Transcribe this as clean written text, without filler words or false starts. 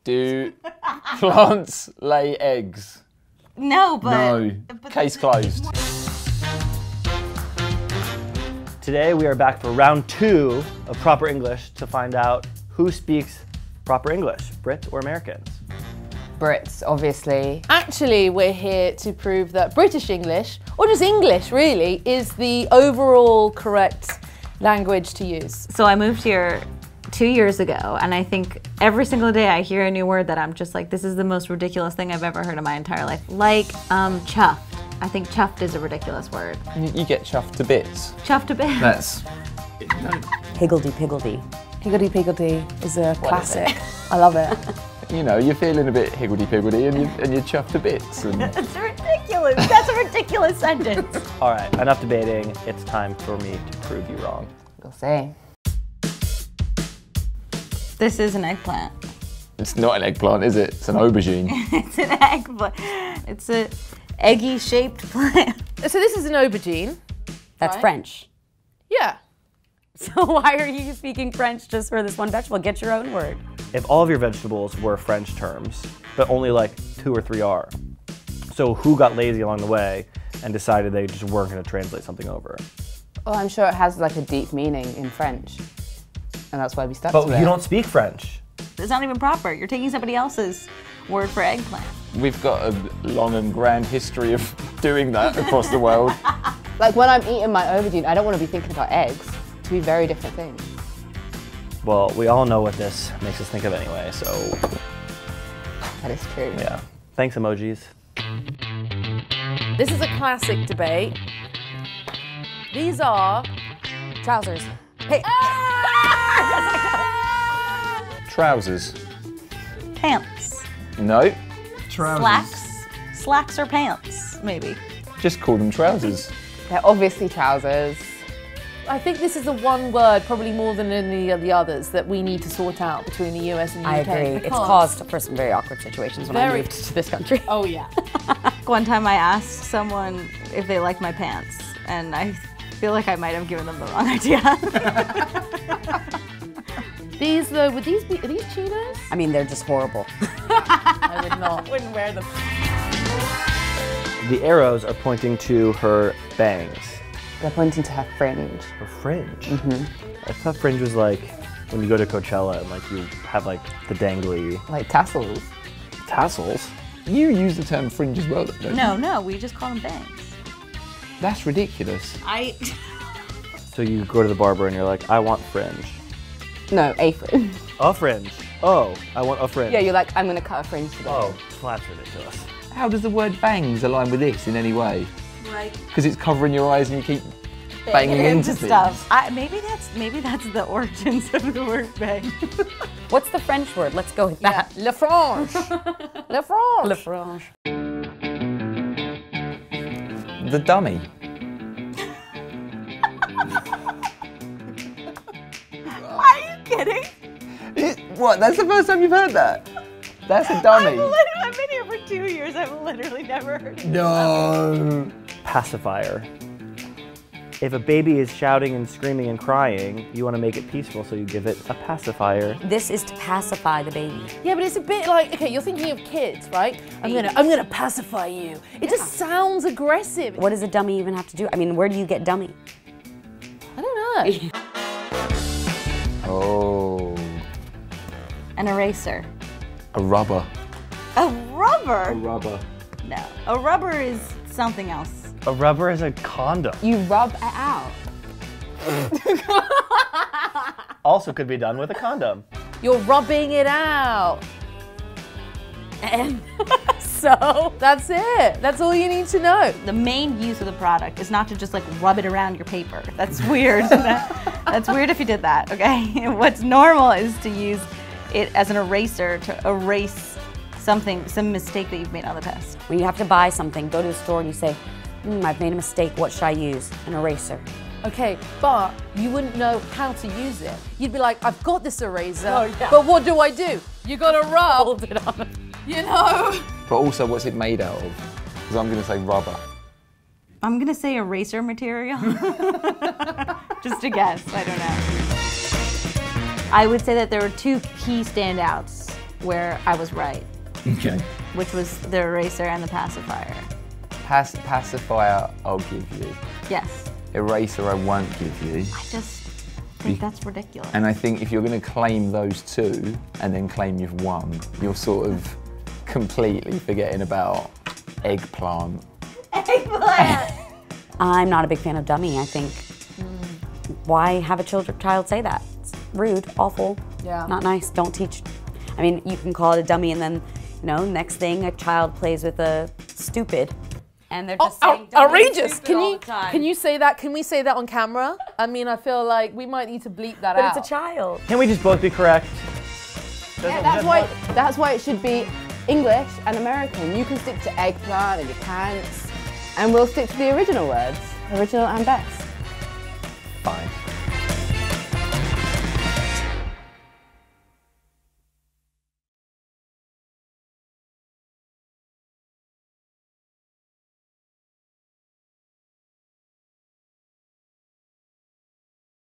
Do plants lay eggs? No, but... No. Case closed. Today we are back for round 2 of Proper English to find out who speaks proper English, Brits or Americans. Brits, obviously. Actually, we're here to prove that British English, or just English really, is the overall correct language to use. So I moved here 2 years ago, and I think every single day I hear a new word that I'm just like, this is the most ridiculous thing I've ever heard in my entire life. Like, chuffed. I think chuffed is a ridiculous word. You get chuffed to bits. Chuffed a bit. That's... Higgledy-piggledy. Higgledy-piggledy is a classic. I love it. You know, you're feeling a bit higgledy-piggledy and you're chuffed to bits. And... That's ridiculous. That's a ridiculous sentence. All right, enough debating. It's time for me to prove you wrong. We'll see. This is an eggplant. It's not an eggplant, is it? It's an aubergine. It's an eggplant. It's a eggy-shaped plant. So this is an aubergine. That's Right. French. Yeah. So why are you speaking French just for this one vegetable? Get your own word. If all of your vegetables were French terms, but only like 2 or 3 are, so who got lazy along the way and decided they just weren't going to translate something over? Well, I'm sure it has like a deep meaning in French. And that's why we stuck But to it. you don't speak French. It's not even proper. You're taking somebody else's word for eggplant. We've got a long and grand history of doing that across the world. Like when I'm eating my aubergine, I don't want to be thinking about eggs. Two very different things. Well, we all know what this makes us think of anyway, so That is true. yeah. Thanks, emojis. This is a classic debate. These are Trousers. Hey. Trousers. Pants. No. Trousers. Slacks. Slacks or pants, maybe. Just call them trousers. They're obviously trousers. I think this is the one word, probably more than any of the others, that we need to sort out between the US and the I UK. agree. It's caused for some very awkward situations when I moved to this country. Oh yeah. One time I asked someone if they liked my pants, and I feel like I might have given them the wrong idea. These though, are these chinos? I mean, they're just horrible. I would not. Wouldn't wear them. The arrows are pointing to her bangs. They're pointing to her fringe. Her fringe? I thought fringe was like when you go to Coachella and like you have like the dangly Like tassels. tassels. You use the term fringe as well, don't you? No, we just call them bangs. That's ridiculous. So you go to the barber and you're like, I want fringe. No, a fringe. A fringe. Oh, I want a fringe. Yeah, you're like, I'm gonna cut a fringe today. Oh, that's ridiculous. How does the word bangs align with this in any way? Like Because it's covering your eyes and you keep banging into things. stuff. Maybe that's the origins of the word bang. What's the French word? Let's go with that. Le frange. Le frange. Le frange. The dummy. Are you kidding? What? That's the first time you've heard that? That's a dummy. I've been here for 2 years. I've literally never heard of No. Pacifier. If a baby is shouting and screaming and crying, you want to make it peaceful, so you give it a pacifier. This is to pacify the baby. Yeah, but it's a bit like, okay, you're thinking of kids, right? I'm gonna pacify you. It just sounds aggressive. What does a dummy even have to do? I mean, where do you get dummy? I don't know. Oh. An eraser. A rubber. A rubber? Rubber. No. A rubber is something else. A rubber is a condom. You rub it out. Also could be done with a condom. You're rubbing it out. And So that's it. That's all you need to know. the main use of the product is not to just like rub it around your paper. That's weird. That's weird if you did that, okay? What's normal is to use it as an eraser to erase some mistake that you've made on the test. When you have to buy something, go to the store and you say, I've made a mistake, what should I use? An eraser. Okay, but you wouldn't know how to use it. You'd be like, I've got this eraser, yeah. but what do? You gotta rub. Hold it on. You know? But also, what's it made out of? Because I'm going to say rubber. I'm gonna say eraser material. Just a guess, I don't know. I would say that there were 2 key standouts where I was right, Okay. which was the eraser and the pacifier. Pacifier, I'll give you. Yes. Eraser, I won't give you. I just think that's ridiculous. And I think if you're going to claim those two and then claim you've won, you're sort of completely forgetting about Eggplant. Eggplant! I'm not a big fan of dummy. I think, why have a child say that? It's rude, awful, not nice. Don't teach. I mean, you can call it a dummy, and then, you know, next thing a child plays with a stupid, and they're just saying dummy and outrageous! stupid all the time. Can you say that? Can we say that on camera? I mean, I feel like we might need to bleep that But out. it's a child. Can we just both be correct? Yeah, that's why it should be English and American. You can stick to eggplant and your pants, and we'll stick to the original words, original and best. Fine.